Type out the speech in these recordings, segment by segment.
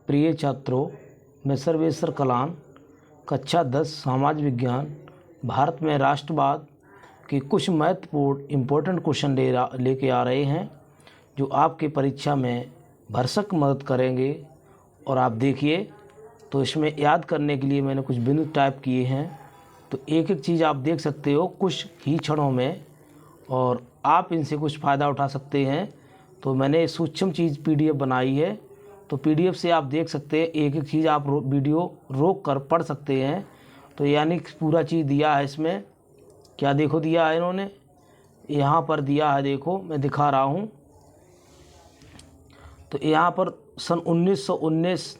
प्रिय छात्रों, मैं सर्वेश्वर कलान, कक्षा 10 समाज विज्ञान, भारत में राष्ट्रवाद के कुछ महत्वपूर्ण इम्पोर्टेंट क्वेश्चन लेके आ रहे हैं जो आपके परीक्षा में भरसक मदद करेंगे। और आप देखिए तो इसमें याद करने के लिए मैंने कुछ बिंदु टाइप किए हैं, तो एक एक चीज़ आप देख सकते हो कुछ ही क्षणों में और आप इनसे कुछ फ़ायदा उठा सकते हैं। तो मैंने सूक्ष्म चीज़ PDF बनाई है, तो PDF से आप देख सकते हैं, एक एक चीज़ आप वीडियो रोक कर पढ़ सकते हैं। तो यानी पूरा चीज़ दिया है इसमें, क्या देखो दिया है इन्होंने, यहाँ पर दिया है, देखो मैं दिखा रहा हूँ। तो यहाँ पर सन 1919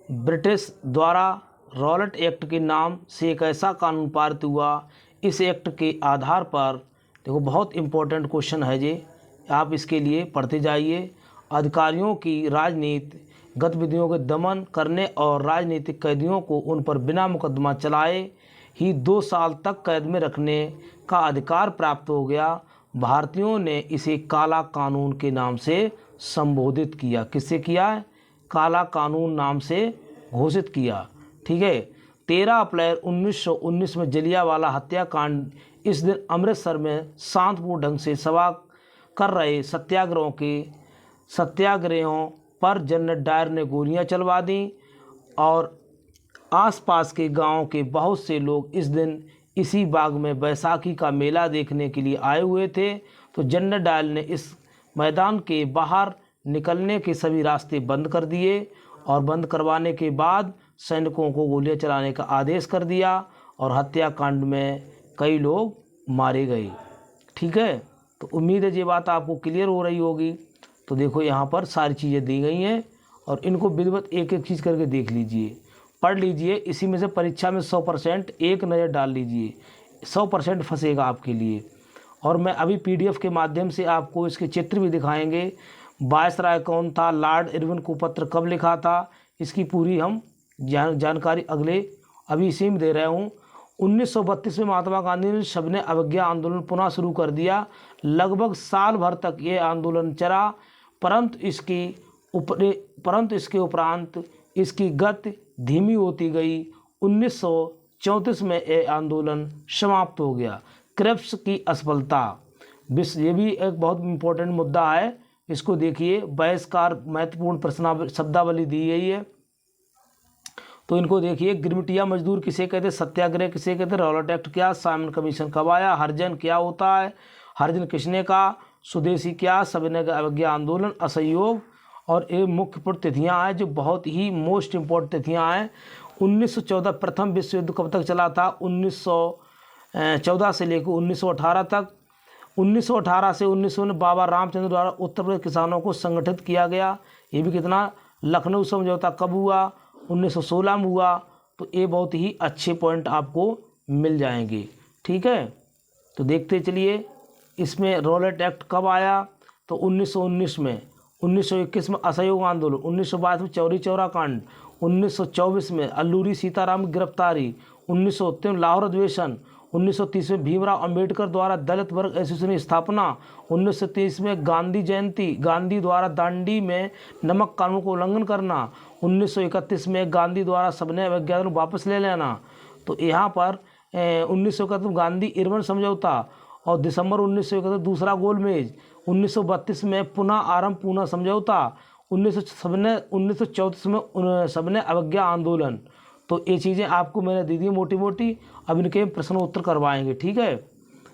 ब्रिटिश द्वारा रॉलेट एक्ट के नाम से एक ऐसा कानून पारित हुआ। इस एक्ट के आधार पर देखो, बहुत इम्पोर्टेंट क्वेश्चन है ये, आप इसके लिए पढ़ते जाइए। अधिकारियों की राजनीतिक गतिविधियों के दमन करने और राजनीतिक कैदियों को उन पर बिना मुकदमा चलाए ही 2 साल तक कैद में रखने का अधिकार प्राप्त हो गया। भारतीयों ने इसे काला कानून के नाम से संबोधित किया। किससे किया है? काला कानून नाम से घोषित किया। ठीक है। 13 अप्रैल 1919 में जलियांवाला हत्याकांड। इस दिन अमृतसर में शांतिपूर्ण ढंग से सभा कर रहे सत्याग्रहियों पर जनरल डायर ने गोलियां चलवा दी और आसपास के गांवों के बहुत से लोग इस दिन इसी बाग में बैसाखी का मेला देखने के लिए आए हुए थे। तो जनरल डायर ने इस मैदान के बाहर निकलने के सभी रास्ते बंद कर दिए और बंद करवाने के बाद सैनिकों को गोलियां चलाने का आदेश कर दिया और हत्याकांड में कई लोग मारे गए। ठीक है। तो उम्मीद है ये बात आपको क्लियर हो रही होगी। तो देखो यहाँ पर सारी चीज़ें दी गई हैं और इनको विधिवत एक एक चीज़ करके देख लीजिए, पढ़ लीजिए। इसी में से परीक्षा में 100% एक नज़र डाल लीजिए, 100% फंसेगा आपके लिए। और मैं अभी PDF के माध्यम से आपको इसके चित्र भी दिखाएंगे। वायसराय कौन था, लॉर्ड इरविन को पत्र कब लिखा था, इसकी पूरी हम जानकारी अभी इसी में दे रहे हूँ। 1932 में महात्मा गांधी ने सबने अवज्ञा आंदोलन पुनः शुरू कर दिया। लगभग साल भर तक ये आंदोलन चला, परंतु इसके उपरांत इसकी गति धीमी होती गई। 1934 में ये आंदोलन समाप्त हो गया। क्रिप्स की असफलता, ये भी एक बहुत इम्पोर्टेंट मुद्दा है, इसको देखिए। बहिष्कार महत्वपूर्ण शब्दावली दी गई है, तो इनको देखिए। गिरमिटिया मजदूर किसे कहते, सत्याग्रह किसे कहते, रॉलेट एक्ट क्या, साइमन कमीशन कब आया, हरिजन क्या होता है, हरिजन किसने कहा, स्वदेशी क्या, सविनय अवज्ञा आंदोलन, असहयोग। और ये मुख्य तिथियाँ हैं जो बहुत ही मोस्ट इम्पोर्टेंट तिथियाँ हैं। 1914 प्रथम विश्व युद्ध कब तक चला था, 1914 से लेकर 1918 तक। 1918 से 1919 में बाबा रामचंद्र द्वारा उत्तर प्रदेश किसानों को संगठित किया गया। ये भी कितना, लखनऊ समझौता कब हुआ, 1916 में हुआ। तो ये बहुत ही अच्छे पॉइंट आपको मिल जाएंगे। ठीक है। तो देखते चलिए, इसमें रॉलेट एक्ट कब आया, तो 1919 में। 1921 में असहयोग आंदोलन, 1922 में चौरी चौरा कांड, 1924 में अल्लूरी सीताराम की गिरफ्तारी, 1930 में लाहौर अधिवेशन, 1930 में भीमराव अंबेडकर द्वारा दलित वर्ग एसोसिएशन की स्थापना, 1930 में गांधी जयंती, गांधी द्वारा दांडी में नमक कानून को उल्लंघन करना, 1931 में गांधी द्वारा सविनय अवज्ञा वापस ले लेना। तो यहाँ पर 1931 गांधी इरविन समझौता और दिसंबर 1931 दूसरा गोलमेज, 1932 में पुनः आरंभ पूना समझौता, 1934 में सविनय अवज्ञा आंदोलन। तो ये चीज़ें आपको मैंने दे दी मोटी मोटी, अब इनके प्रश्न उत्तर करवाएंगे। ठीक है।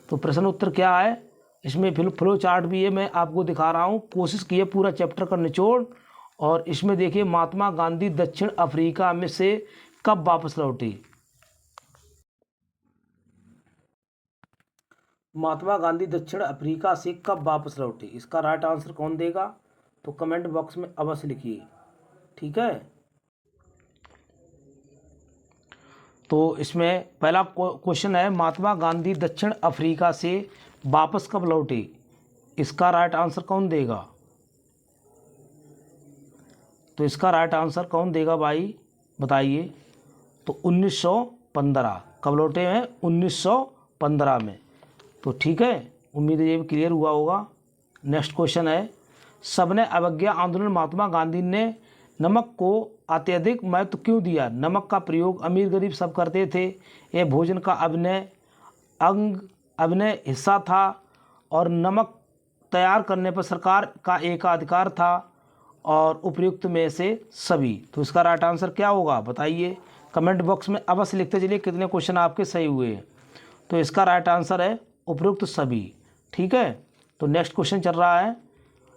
तो प्रश्न उत्तर क्या है, इसमें फ्लो चार्ट भी है, मैं आपको दिखा रहा हूँ। कोशिश की है पूरा चैप्टर का निचोड़। और इसमें देखिए, महात्मा गांधी दक्षिण अफ्रीका में से कब वापस लौटी। महात्मा गांधी दक्षिण अफ्रीका से कब वापस लौटे, इसका राइट आंसर कौन देगा, तो कमेंट बॉक्स में अवश्य लिखिए। ठीक है। तो इसमें पहला क्वेश्चन है, महात्मा गांधी दक्षिण अफ्रीका से वापस कब लौटे, इसका राइट आंसर कौन देगा। तो इसका राइट आंसर कौन देगा भाई, बताइए। तो 1915 कब लौटे हैं, 1915 में। तो ठीक है, उम्मीद है ये भी क्लियर हुआ होगा। नेक्स्ट क्वेश्चन है, सबने अवज्ञा आंदोलन, महात्मा गांधी ने नमक को अत्यधिक महत्व क्यों दिया? नमक का प्रयोग अमीर गरीब सब करते थे, यह भोजन का अभिन्न हिस्सा था और नमक तैयार करने पर सरकार का एकाधिकार था और उपयुक्त में से सभी। तो इसका राइट आंसर क्या होगा बताइए, कमेंट बॉक्स में अवश्य लिखते चलिए कितने क्वेश्चन आपके सही हुए। तो इसका राइट आंसर है उपयुक्त सभी। ठीक है, तो नेक्स्ट क्वेश्चन चल रहा है,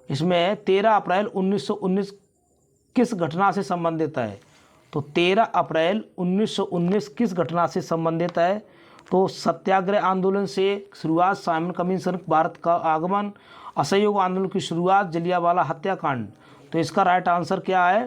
इसमें 13 अप्रैल 1919 किस घटना से संबंधित है? तो 13 अप्रैल 1919 किस घटना से संबंधित है? तो सत्याग्रह आंदोलन से शुरुआत, साइमन कमीशन, भारत का आगमन, असहयोग आंदोलन की शुरुआत, जलियांवाला हत्याकांड। तो इसका राइट आंसर क्या है?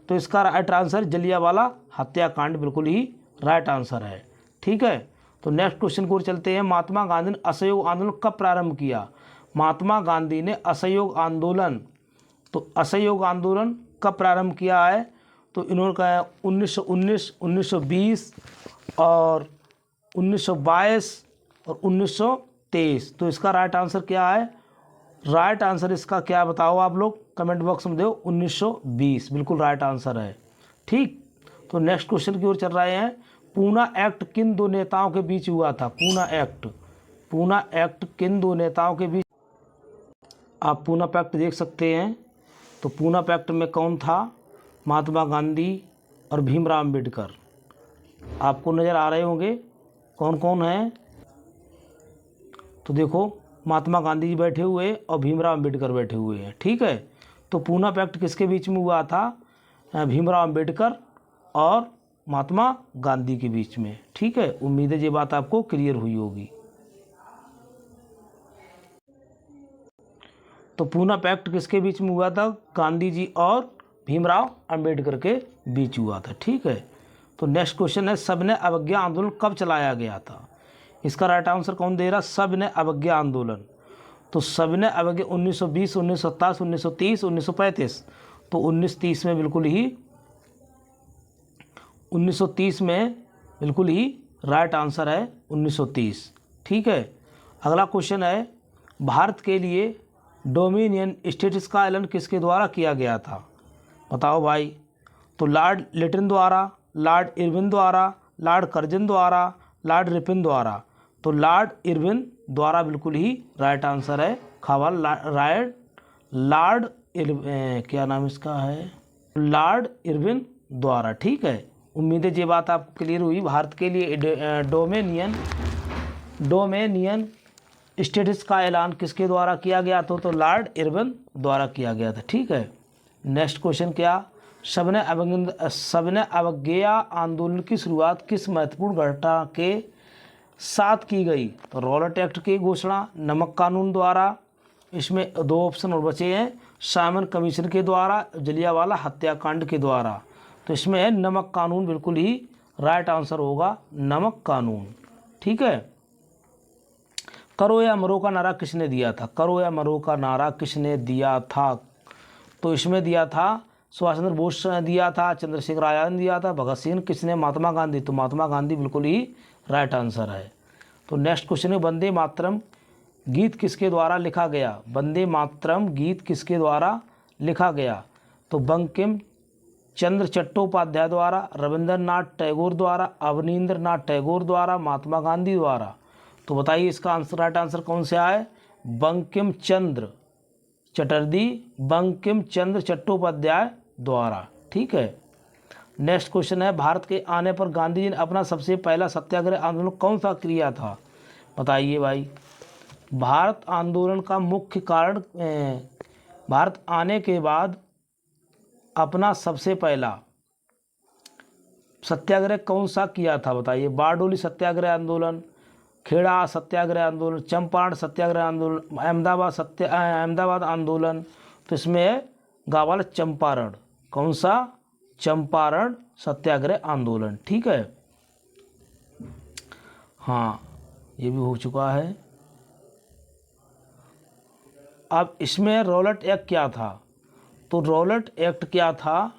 तो इसका राइट आंसर जलियांवाला हत्याकांड बिल्कुल ही राइट आंसर है। ठीक है, तो नेक्स्ट क्वेश्चन को चलते हैं। महात्मा गांधी ने असहयोग आंदोलन कब प्रारंभ किया? महात्मा गांधी ने असहयोग आंदोलन, तो असहयोग आंदोलन कब प्रारंभ किया है? तो इन्होंने कहा 1919, 1920 और 1922 और 1923। तो इसका राइट आंसर क्या है? राइट आंसर इसका क्या बताओ आप लोग कमेंट बॉक्स में दो, 1920 बिल्कुल राइट आंसर है। ठीक, तो नेक्स्ट क्वेश्चन की ओर चल रहे हैं। पूना एक्ट किन दो नेताओं के बीच हुआ था? पूना एक्ट किन दो नेताओं के बीच? आप पूना पैक्ट देख सकते हैं। तो पूना पैक्ट में कौन था? महात्मा गांधी और भीमराव अम्बेडकर। आपको नज़र आ रहे होंगे कौन कौन है। तो देखो महात्मा गांधी जी बैठे हुए और भीमराव अम्बेडकर बैठे हुए हैं। ठीक है, तो पूना पैक्ट किसके बीच में हुआ था? भीमराव अम्बेडकर और महात्मा गांधी के बीच में। ठीक है, उम्मीद है ये बात आपको क्लियर हुई होगी। तो पूना पैक्ट किसके बीच में हुआ था? गांधी जी और भीमराव अम्बेडकर के बीच हुआ था। ठीक है, तो नेक्स्ट क्वेश्चन है, सबने अवज्ञा आंदोलन कब चलाया गया था? इसका राइट आंसर कौन दे रहा? सबने अवज्ञा आंदोलन। तो सबने अवज्ञा 1920, 1927, 1930, 1935। तो 1930 में बिल्कुल ही 1930 में बिल्कुल ही राइट आंसर है 1930। ठीक है, अगला क्वेश्चन है, भारत के लिए डोमिनियन स्टेटस का ऐलान किसके द्वारा किया गया था? बताओ भाई। तो लॉर्ड लिटन द्वारा, लॉर्ड इरविन द्वारा, लॉर्ड कर्जन द्वारा, लॉर्ड रिपन द्वारा। तो लॉर्ड इरविन द्वारा बिल्कुल ही राइट आंसर है। खबर क्या नाम इसका है? लॉर्ड इरविन द्वारा। ठीक है, उम्मीद है ये बात आपको क्लियर हुई। भारत के लिए डोमेनियन स्टेटस का ऐलान किसके द्वारा किया गया था? तो लॉर्ड इरविन द्वारा किया गया था। ठीक है, नेक्स्ट क्वेश्चन क्या, सबने अवज्ञा आंदोलन की शुरुआत किस महत्वपूर्ण घटना के साथ की गई? तो रॉलेट एक्ट की घोषणा, नमक कानून द्वारा, इसमें दो ऑप्शन और बचे हैं, साइमन कमीशन के द्वारा, जलियांवाला हत्याकांड के द्वारा। तो इसमें है नमक कानून, बिल्कुल ही राइट आंसर होगा नमक कानून। ठीक है, करो या मरो का नारा किसने दिया था? करो या मरो का नारा किसने दिया था? तो इसमें दिया था सुभाष चंद्र बोस ने दिया था, चंद्रशेखर आज़ाद ने दिया था, भगत सिंह, किसने? महात्मा गांधी। तो महात्मा गांधी बिल्कुल ही राइट आंसर है। तो नेक्स्ट क्वेश्चन है, वंदे मातरम गीत किसके द्वारा लिखा गया? वंदे मातरम गीत किसके द्वारा लिखा गया? तो बंकिम चंद्र चट्टोपाध्याय द्वारा, रविंद्रनाथ टैगोर द्वारा, अवनींद्रनाथ टैगोर द्वारा, महात्मा गांधी द्वारा। तो बताइए इसका आंसर, राइट आंसर कौन से आए? बंकिम चंद्र चट्टोपाध्याय द्वारा। ठीक है, नेक्स्ट क्वेश्चन है, भारत के आने पर गांधी जी ने अपना सबसे पहला सत्याग्रह आंदोलन कौन सा किया था? बताइए भाई। भारत आंदोलन का मुख्य कारण, भारत आने के बाद अपना सबसे पहला सत्याग्रह कौन सा किया था? बताइए। बारडोली सत्याग्रह आंदोलन, खेड़ा सत्याग्रह आंदोलन, चंपारण सत्याग्रह आंदोलन, अहमदाबाद आंदोलन। तो इसमें है गावाल चंपारण। कौन सा? चंपारण सत्याग्रह आंदोलन। ठीक है, हाँ ये भी हो चुका है। अब इसमें रॉलेट एक्ट क्या था? तो रॉलेट एक्ट क्या था?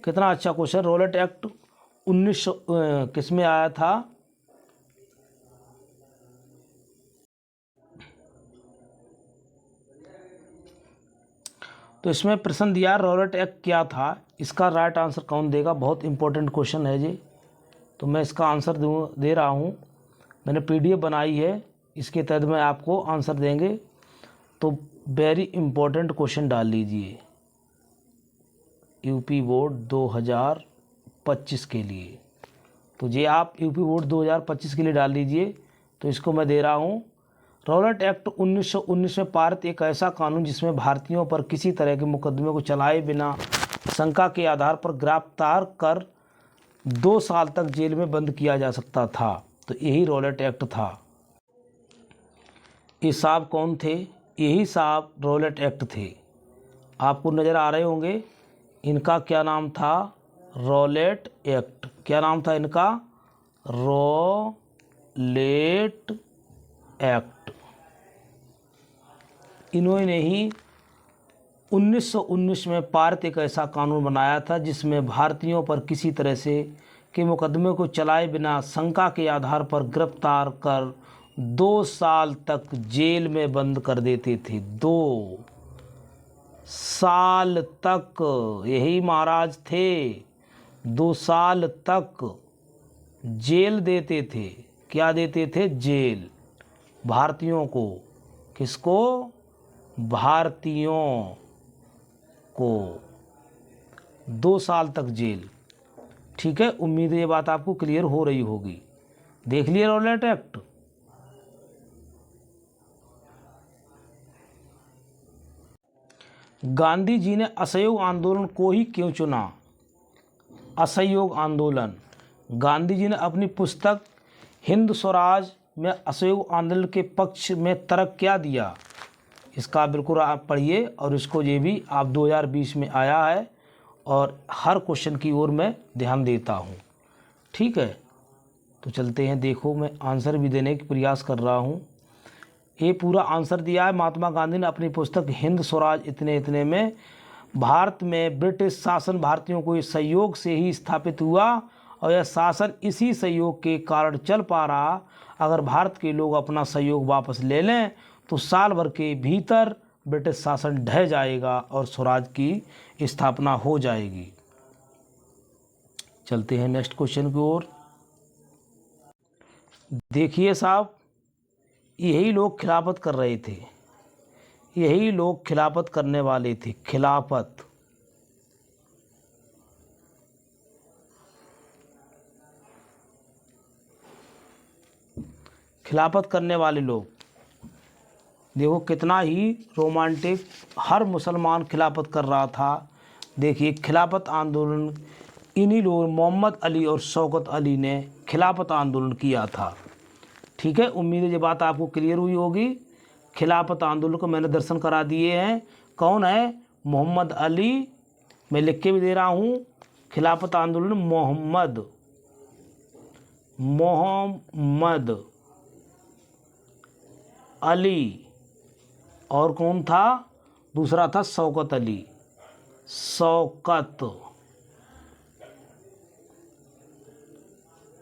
कितना अच्छा क्वेश्चन। रॉलेट एक्ट 1900 किस में आया था? तो इसमें प्रश्न दिया रॉलेट एक्ट क्या था, इसका राइट आंसर कौन देगा। बहुत इंपॉर्टेंट क्वेश्चन है जी। तो मैं इसका आंसर दे रहा हूँ। मैंने PDF बनाई है, इसके तहत मैं आपको आंसर देंगे। तो वेरी इंपॉर्टेंट क्वेश्चन डाल लीजिए यूपी बोर्ड 2025 के लिए। तो ये आप यूपी बोर्ड 2025 के लिए डाल लीजिए। तो इसको मैं दे रहा हूँ। रॉलेट एक्ट 1919 में पारित एक ऐसा कानून जिसमें भारतीयों पर किसी तरह के मुकदमे को चलाए बिना शंका के आधार पर गिरफ्तार कर 2 साल तक जेल में बंद किया जा सकता था। तो यही रॉलेट एक्ट था। ये साहब कौन थे? यही साहब रॉलेट एक्ट थे। आपको नज़र आ रहे होंगे। इनका क्या नाम था? Rowlatt act. क्या नाम था इनका? Rowlatt act. इन्होंने ही 1919 में पारित एक ऐसा कानून बनाया था जिसमें भारतीयों पर किसी तरह से के मुकदमे को चलाए बिना शंका के आधार पर गिरफ्तार कर 2 साल तक जेल में बंद कर देते थे। 2 साल तक यही महाराज थे। 2 साल तक जेल देते थे। क्या देते थे? जेल। भारतीयों को। किसको? भारतीयों को 2 साल तक जेल। ठीक है, उम्मीद है ये बात आपको क्लियर हो रही होगी। देख लिया रॉलेट एक्ट। गांधी जी ने असहयोग आंदोलन को ही क्यों चुना? असहयोग आंदोलन। गांधी जी ने अपनी पुस्तक हिंद स्वराज में असहयोग आंदोलन के पक्ष में तर्क क्या दिया? इसका बिल्कुल आप पढ़िए। और इसको ये भी आप 2020 में आया है और हर क्वेश्चन की ओर मैं ध्यान देता हूँ। ठीक है, तो चलते हैं। देखो, मैं आंसर भी देने की प्रयास कर रहा हूँ। ये पूरा आंसर दिया है। महात्मा गांधी ने अपनी पुस्तक हिंद स्वराज इतने में भारत में ब्रिटिश शासन भारतीयों को इस सहयोग से ही स्थापित हुआ और यह शासन इसी सहयोग के कारण चल पा रहा। अगर भारत के लोग अपना सहयोग वापस ले लें तो साल भर के भीतर ब्रिटिश शासन ढह जाएगा और स्वराज की स्थापना हो जाएगी। चलते हैं नेक्स्ट क्वेश्चन की ओर। देखिए साहब, यही लोग खिलाफत कर रहे थे। यही लोग खिलाफत करने वाले थे। खिलाफत। खिलाफत करने वाले लोग। देखो कितना ही रोमांटिक। हर मुसलमान खिलाफत कर रहा था। देखिए, खिलाफत आंदोलन इन्हीं लोग मोहम्मद अली और शौकत अली ने खिलाफत आंदोलन किया था। ठीक है, उम्मीद है ये बात आपको क्लियर हुई होगी। खिलाफत आंदोलन को मैंने दर्शन करा दिए हैं। कौन है? मोहम्मद अली। मैं लिख के भी दे रहा हूँ। खिलाफत आंदोलन मोहम्मद अली। और कौन था? दूसरा था शौकत अली। शौकत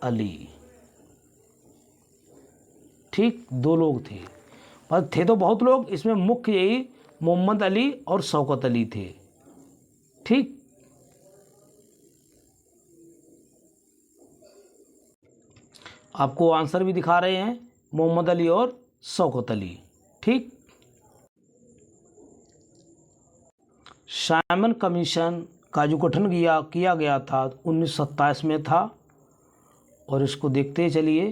अली। ठीक, 2 लोग थे। पर थे तो बहुत लोग, इसमें मुख्य यही मोहम्मद अली और शौकत अली थे। ठीक, आपको आंसर भी दिखा रहे हैं, मोहम्मद अली और शौकत अली। ठीक, साइमन कमीशन का जो गठन किया गया था 1927 में था। और इसको देखते चलिए।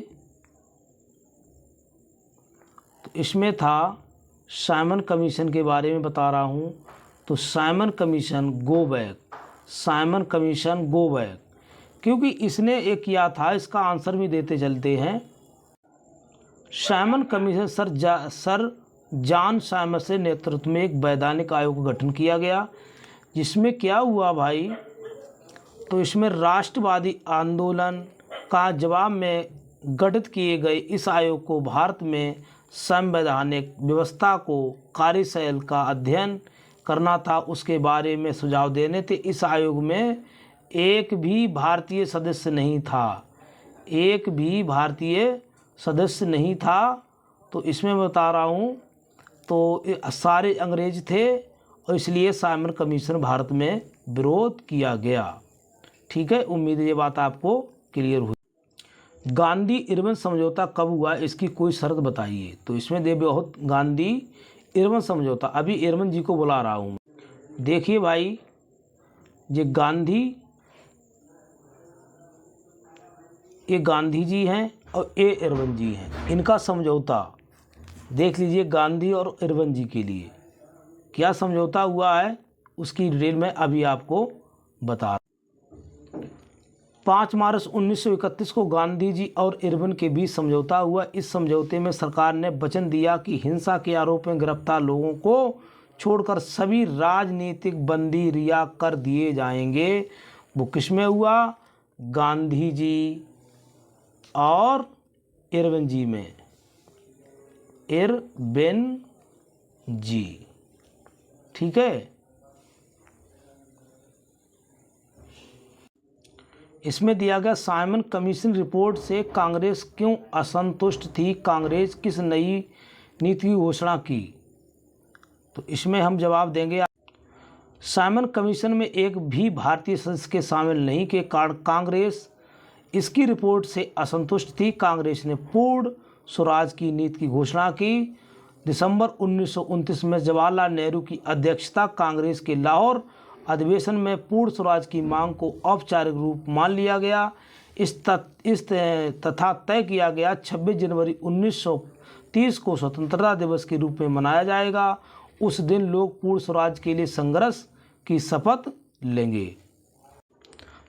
तो इसमें था, साइमन कमीशन के बारे में बता रहा हूँ। तो साइमन कमीशन गो बैक, क्योंकि इसने एक किया था। इसका आंसर भी देते चलते हैं। साइमन कमीशन सर जॉन साइमस के नेतृत्व में एक वैधानिक आयोग का गठन किया गया। जिसमें क्या हुआ भाई? तो इसमें राष्ट्रवादी आंदोलन का जवाब में गठित किए गए इस आयोग को भारत में संवैधानिक व्यवस्था को कार्यशैली का अध्ययन करना था, उसके बारे में सुझाव देने थे। इस आयोग में एक भी भारतीय सदस्य नहीं था। एक भी भारतीय सदस्य नहीं था। तो इसमें मैं बता रहा हूँ, तो सारे अंग्रेज थे और इसलिए साइमन कमीशन भारत में विरोध किया गया। ठीक है, उम्मीद है ये बात आपको क्लियर हुई। गांधी इरविन समझौता कब हुआ, इसकी कोई शर्त बताइए। तो इसमें दे बहुत गांधी इरविन समझौता, अभी इरविन जी को बुला रहा हूँ। देखिए भाई, ये गांधी जी हैं और ये इरविन जी हैं, इनका समझौता देख लीजिए। गांधी और इरविन जी के लिए क्या समझौता हुआ है उसकी डिटेल मैं अभी आपको बता रहा हूँ। 5 मार्च 1931 को गांधी जी और इरविन के बीच समझौता हुआ। इस समझौते में सरकार ने वचन दिया कि हिंसा के आरोप में गिरफ्तार लोगों को छोड़कर सभी राजनीतिक बंदी रिहा कर दिए जाएंगे। वो किसमें हुआ, गांधी जी और इरविन जी में, इरविन जी। ठीक है, इसमें दिया गया साइमन कमीशन रिपोर्ट से कांग्रेस क्यों असंतुष्ट थी, कांग्रेस किस नई नीति की घोषणा की। तो इसमें हम जवाब देंगे। साइमन कमीशन में एक भी भारतीय सदस्य के शामिल नहीं के कारण कांग्रेस इसकी रिपोर्ट से असंतुष्ट थी। कांग्रेस ने पूर्ण स्वराज की नीति की घोषणा की। दिसंबर 1929 में जवाहरलाल नेहरू की अध्यक्षता कांग्रेस के लाहौर अधिवेशन में पूर्ण स्वराज की मांग को औपचारिक रूप मान लिया गया। इस तथा तय किया गया 26 जनवरी 1930 को स्वतंत्रता दिवस के रूप में मनाया जाएगा। उस दिन लोग पूर्ण स्वराज के लिए संघर्ष की शपथ लेंगे।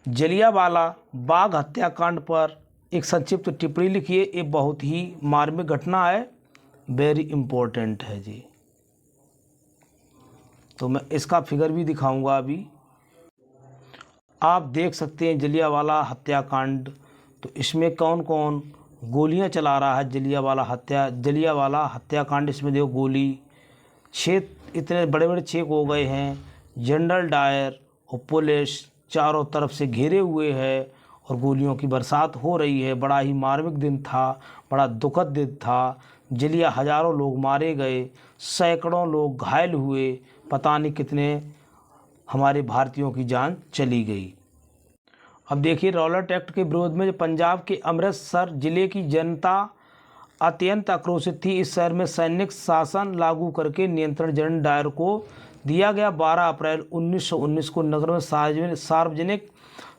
जलियांवाला बाग हत्याकांड पर एक संक्षिप्त टिप्पणी लिखिए। ये बहुत ही मार्मिक घटना है, वेरी इम्पोर्टेंट है जी। तो मैं इसका फिगर भी दिखाऊंगा अभी। आप देख सकते हैं जलियांवाला हत्याकांड। तो इसमें कौन कौन गोलियां चला रहा है, जलियांवाला हत्याकांड। इसमें देखो गोली छेद, इतने बड़े बड़े छेद हो गए हैं। जनरल डायर और पुलिस चारों तरफ से घेरे हुए हैं और गोलियों की बरसात हो रही है। बड़ा ही मार्मिक दिन था, बड़ा दुखद दिन था। हजारों लोग मारे गए, सैकड़ों लोग घायल हुए, पता नहीं कितने हमारे भारतीयों की जान चली गई। अब देखिए, रॉलेट एक्ट के विरोध में पंजाब के अमृतसर जिले की जनता अत्यंत आक्रोशित थी। इस शहर में सैनिक शासन लागू करके नियंत्रण जनरल डायर को दिया गया। 12 अप्रैल 1919 को नगर में सार्वजनिक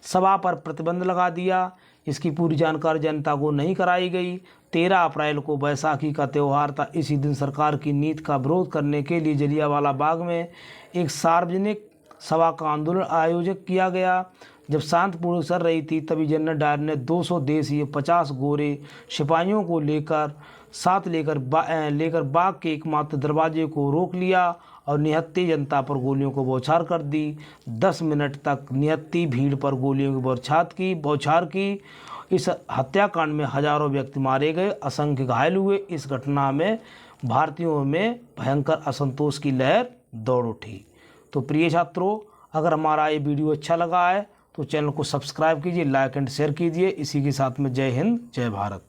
सभा पर प्रतिबंध लगा दिया। इसकी पूरी जानकारी जनता को नहीं कराई गई। 13 अप्रैल को बैसाखी का त्यौहार था। इसी दिन सरकार की नीति का विरोध करने के लिए जलियांवाला बाग में एक सार्वजनिक सभा का आंदोलन आयोजित किया गया। जब शांतिपूर्ण चल रही थी तभी जनरल डायर ने 200 देशी 50 गोरे सिपाहियों को लेकर बाग के एकमात्र दरवाजे को रोक लिया और निहत्थी जनता पर गोलियों को बौछार कर दी। 10 मिनट तक निहत्थी भीड़ पर गोलियों की बौछार की। इस हत्याकांड में हजारों व्यक्ति मारे गए, असंख्य घायल हुए। इस घटना में भारतीयों में भयंकर असंतोष की लहर दौड़ उठी। तो प्रिय छात्रों, अगर हमारा ये वीडियो अच्छा लगा है तो चैनल को सब्सक्राइब कीजिए, लाइक एंड शेयर कीजिए। इसी के साथ में जय हिंद, जय भारत।